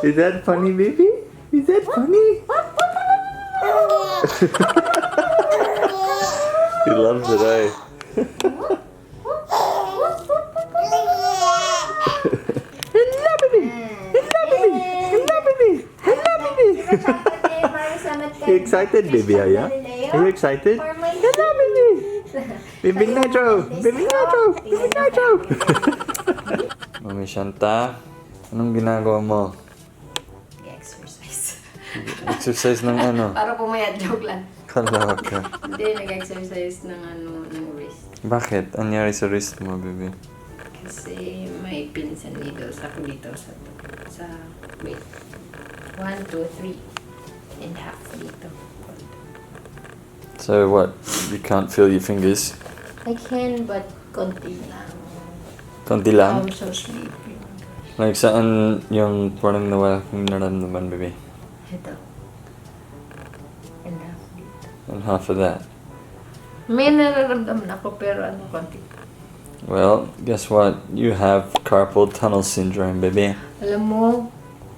Is that funny, baby? Is that funny? He loves it, eh? Hello, baby! Hello, baby! Hello, baby! Hello, baby! You excited, baby, are you? Are you excited? Hello, baby! Baby Nitro! Baby Nitro! Baby Nitro! Mami Shanta, anong ginagawa mo? Nag-exercise. Exercise ng ano? Para pumayat, joke lang. Kalaga. Hindi, nag-exercise ng ng wrist. Bakit? Anyari sa wrist mo, baby? Kasi may pins and needles ako dito sa wait. 1, 2, 3 and half dito. So what? You can't feel your fingers? I can, but konti lang. Konti lang? I'm so sleepy. Like saan yung parang nawala kong nararamdaman, baby? Ito. And half dito. And half of that? May nararamdaman ako pero ano konti. Well, guess what? You have carpal tunnel syndrome, baby. Alam mo,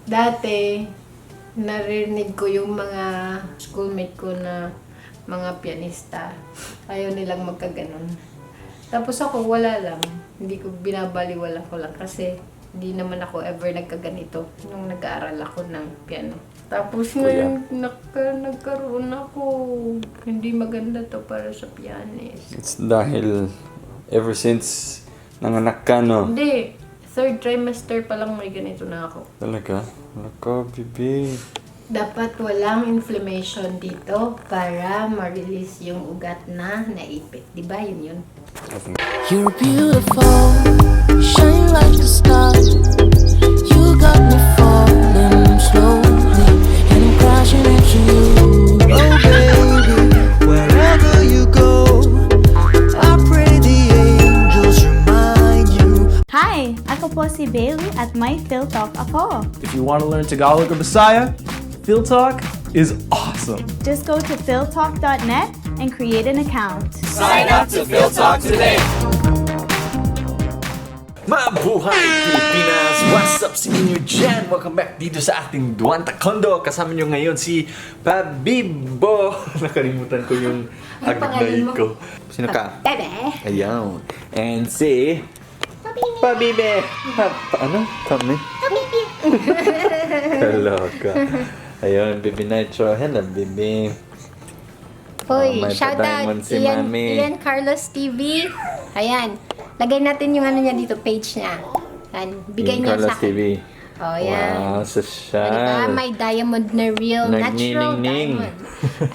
dati, narinig ko yung mga schoolmate ko na mga pianista. Ayaw nilang magkaganon. Tapos ako, wala lang. Hindi ko binabaliwala ko lang kasi hindi naman ako ever nagkaganito nung nag-aaral ako ng piano. Tapos ngayon, nagkaroon ako. Hindi maganda to para sa pianist. It's dahil ever since nanganak ka, no? Hindi. 3rd trimester pa lang may ganito na ako. Talaga? Nako, baby. Dapat walang inflammation dito para ma-release yung ugat na naipit. Diba yun yun? You're beautiful, shine like a star. You got me falling slowly, and I'm crashing into you. Oh baby, wherever you go, I pray the angels remind you. Hi! Ako po si Bailey at may Phil Talk ako. If you want to learn Tagalog or Bisaya, Phil Talk is awesome. Just go to philtalk.net and create an account. Sign up to Phil Talk today. Mabuhay Pilipinas! What's up sa inyo dyan? Welcome back dito sa ating Duwan Taekwondo. Kasama nyo ngayon si Pabibo. Nakalimutan ko yung agday ko. Sino ka? Bebe! Ayaw. And si Pabibe. Ano? Kami? Hello ka. Ayun, Bibi Nitro. Hello, Bibi. Hoy, may shout out pa-diamond si Mami. Ian Carlos TV. Ayan. Lagay natin yung ano niya dito, page niya. Ayan, bigay niya sa akin. TV. Oh, yan. Wow, Diba? social. May diamond na real, natural Nagniningning. diamond.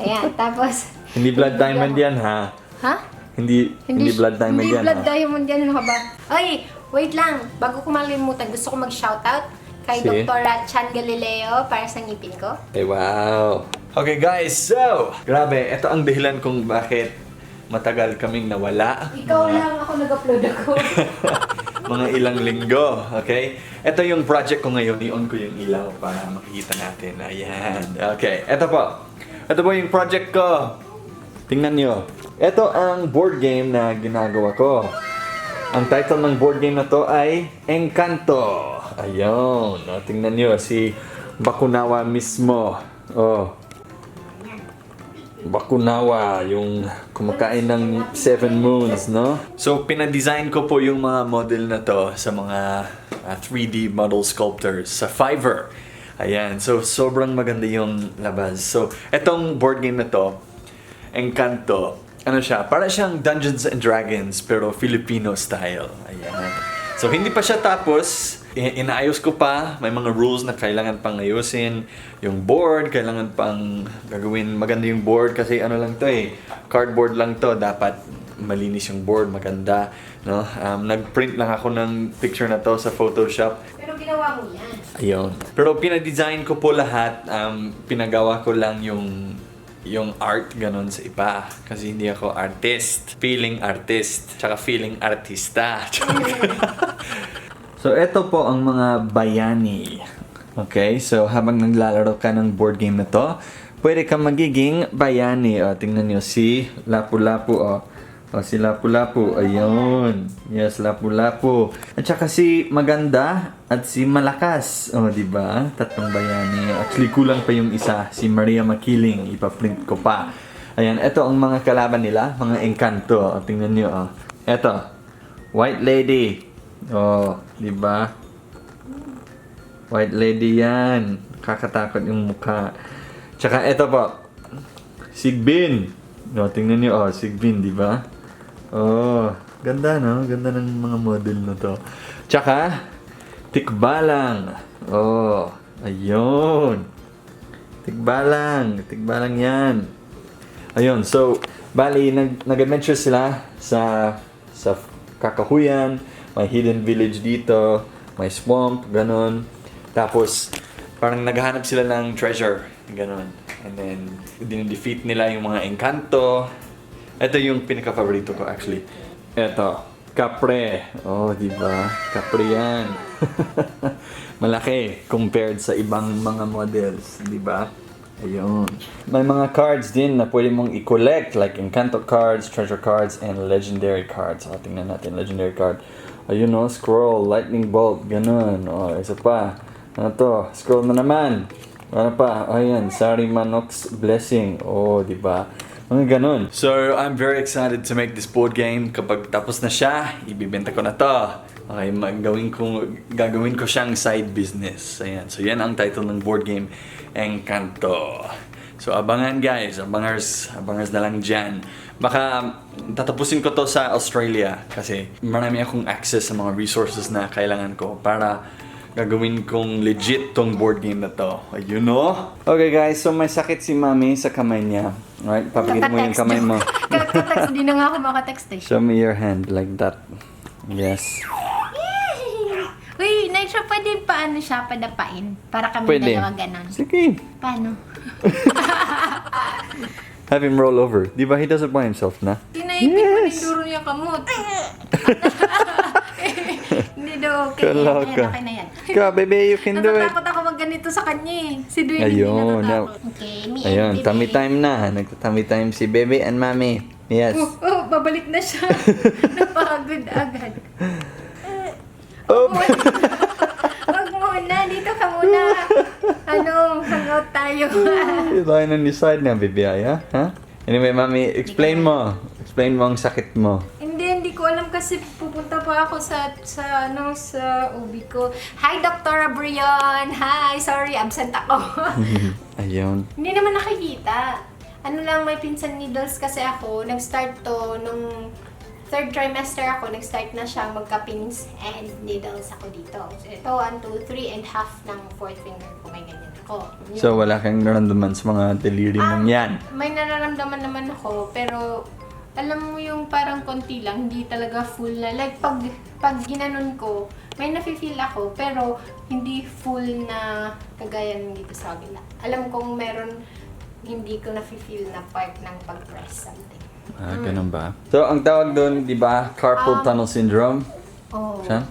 Ayan, tapos... Hindi blood diamond yan, ha? Ha? Hindi blood diamond hindi yan, blood ha? diamond yan. Ano ka ba? Ay, wait lang. Bago ko malimutan, gusto ko mag-shoutout kay Si? Dr. Chan Galileo para sa ngipin ko. Ay, wow. Okay, guys. So, grabe. Ito ang dahilan kung bakit matagal kaming nawala. Ikaw lang ako nag-upload ako. Mga ilang linggo. Okay? Ito yung project ko ngayon. I-on ko yung ilaw para makikita natin. Ayan. Okay. Ito po. Ito po yung project ko. Tingnan nyo. Ito ang board game na ginagawa ko. Ang title ng board game na to ay Encanto. Ayun. O, tingnan nyo. Si Bakunawa mismo. Oh. Bakunawa. Yung kumakain ng 7 moons, no? So, pinadesign ko po yung mga model na to sa mga 3D model sculptors sa Fiverr. Ayan. So, sobrang maganda yung labas. So, etong board game na to, Encanto, ano siya? Para siyang Dungeons and Dragons pero Filipino style. Ayan. So, hindi pa siya tapos. Inaayos ko pa. May mga rules na kailangan pang ayusin. Yung board, kailangan pang gagawin maganda yung board kasi ano lang to eh. Cardboard lang to. Dapat malinis yung board, maganda. No? Nag-print lang ako ng picture na to sa Photoshop. Pero ginawa mo yan. Ayun. Pero pinadesign ko po lahat. Pinagawa ko lang yung art ganon sa iba. Kasi hindi ako artist. Feeling artist. Tsaka feeling artista. So, ito po ang mga bayani. Okay? So, habang naglalaro ka ng board game na to, pwede kang magiging bayani. O, tingnan nyo si Lapu-Lapu. O, O, si Lapu-Lapu. Ayun. Yes, Lapu-Lapu. At saka si Maganda at si Malakas. O, di ba? Tatlong bayani. Actually, kulang pa yung isa. Si Maria Makiling. Ipa-print ko pa. Ayan, ito ang mga kalaban nila. Mga engkanto. O, tingnan nyo. O. Ito. White Lady. O, di ba? White Lady yan. Kakatakot yung mukha. Tsaka ito po. Sigbin. O, tingnan nyo. O, Sigbin, di ba? Oh, ganda no? Ganda ng mga model na to. Tsaka, Tikbalang. Oh, ayun. Tikbalang. Tikbalang yan. Ayun, so, bali, nag-adventure sila sa Kakahuyan. May hidden village dito. May swamp, ganon. Tapos, parang naghahanap sila ng treasure. Ganon. And then, dinidefeat nila yung mga engkanto. Ito yung pinaka-favorito ko actually. Ito, kapre. Oh, di ba? Kapre yan. Malaki compared sa ibang mga models, di ba? Ayun. May mga cards din na pwede mong i-collect like Encanto cards, treasure cards, and legendary cards. O, tingnan natin, legendary card. Ayun o, scroll, lightning bolt, ganun. O, isa pa. Ano to? Scroll na naman. Ano pa? Ayan, Sarimanok's blessing. O, di ba? Mga ganun. So, I'm very excited to make this board game. Kapag tapos na siya, ibibenta ko na to. Okay, gagawin ko siyang side business. Ayan. So, yan ang title ng board game, Encanto. So, abangan guys. Abangers na lang dyan. Baka tatapusin ko to sa Australia kasi marami akong access sa mga resources na kailangan ko para gagawin kong legit tong board game na to. Ayun no? Okay guys, so may sakit si Mami sa kamay niya. Alright, papakita mo yung kamay mo. Kaka-text, di na nga ako makatext eh. Show me your hand like that. Yes. Uy, Naisha, pwede paano siya padapain? Para kami Pwede. dalawa ganon. Sige. Paano? Have him roll over. Di ba he does it by himself na? Tinaipit mo yung duro niya kamot. Hindi daw, okay. Kaloka. Okay na yan. Ka, baby, you can do it. Natatakot ako magganito sa kanya eh. Si Dwaine Ayun, hindi natatakot. Okay, me and Ayun, baby. tummy time na. Nagta-tummy time si baby and Mami. Yes. Oh, babalik na siya. Napagod agad. Oh! Wag muna, dito ka muna. Hangout tayo. Lying on your side now, baby, ha? Huh? Anyway, Mami, explain mo. Explain mo ang sakit mo. Hindi ko alam kasi pupunta pa ako sa OB ko. Hi, Dr. Brion. Hi, sorry, absent ako. Ayun. Hindi naman nakikita. Ano lang, may pinsan needles kasi ako. Nag-start to nung third trimester ako, nag-start na siya magka-pins and needles ako dito. So, ito, 1, 2, 3, and half ng fourth finger ko. May ganyan ako. So, wala kang nararamdaman sa mga delirium mong yan? May nararamdaman naman ako, pero alam mo yung parang konti lang, hindi talaga full na. Like, pag ginanon ko, may nafe-feel ako, pero hindi full na kagaya ng dito sa kabila. Alam kong meron hindi ko nafe-feel na part ng pag-press something. Ah, ganun ba? So, ang tawag doon, di ba, carpal tunnel syndrome? Oo. Siya?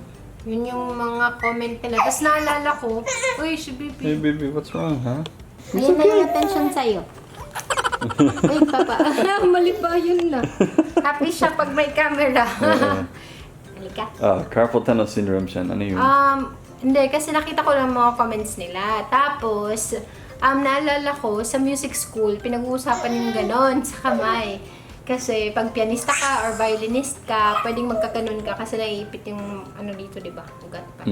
Yun yung mga comment nila. Tapos naalala ko, uy, si Hey, Bibi. baby, what's wrong, huh? Ayun na yung attention sa'yo. Uy, papa. Mali ba yun na? Happy siya pag may camera. Halika. Carpal tunnel syndrome siya. Ano yun? Hindi, kasi nakita ko lang mga comments nila. Tapos, naalala ko, sa music school, pinag-uusapan yung ganon sa kamay. Kasi pag pianista ka or violinist ka, pwedeng magkaganon ka kasi naiipit yung ano dito, di ba? Ugat pa.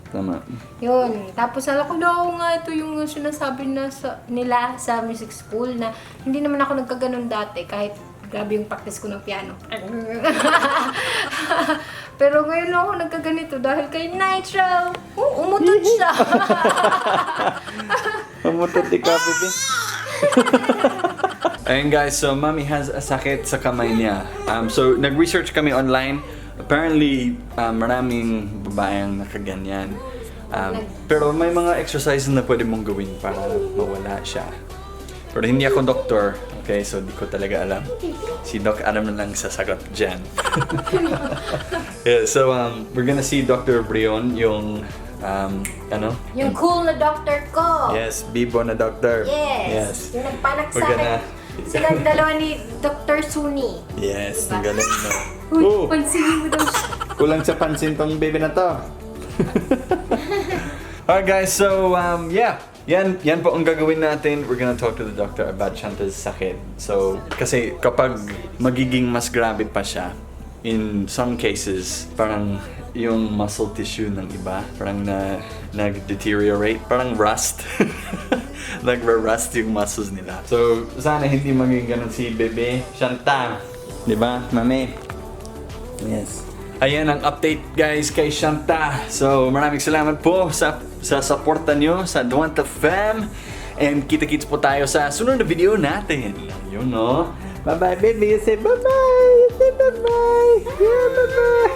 Tama. Yun. Tapos alam ko na nga ito yung sinasabi nila sa music school na hindi naman ako nagkaganon dati kahit grabe yung practice ko ng piano. Pero ngayon lang ako nagkaganito dahil kay Nitro. Umutot siya. Umutot ka, baby. Ayun guys, so Mami has a sakit sa kamay niya. So nag-research kami online. Apparently, maraming babaeng nakaganyan. Pero may mga exercises na pwede mong gawin para mawala siya. Pero hindi ako doktor, okay? So di ko talaga alam. Si Doc Adam na lang sasagot dyan. Yeah, so we're gonna see Dr. Brion, yung Yung cool na doctor ko. Yes, Bibo na doctor. Yes. Yung nagpanak sa We're akin. gonna Silang dalawa ni Dr. Suni. Yes, Diba? ang galing na. Uy, Oh, pansinin mo daw siya. kulang sa pansin tong baby na to. Alright guys, so yeah. Yan po ang gagawin natin. We're gonna talk to the doctor about Shanta's sakit. So, kasi kapag magiging mas grabe pa siya, in some cases, parang yung muscle tissue ng iba, parang nag-deteriorate, parang rust. Nagre-rust yung muscles nila. So, sana hindi maging ganun si bebe. Shanta, di ba, mami? Yes. Ayan ang update guys kay Shanta. So maraming salamat po sa suporta nyo sa Dwaine Fam. And kita-kits po tayo sa sunod na video natin. Yun no. Bye-bye baby. Say bye-bye. Say bye-bye. Yeah, bye-bye.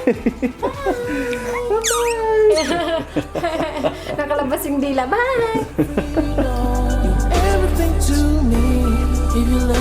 Bye-bye. Nakalabas yung dila. Bye! Everything to me if you let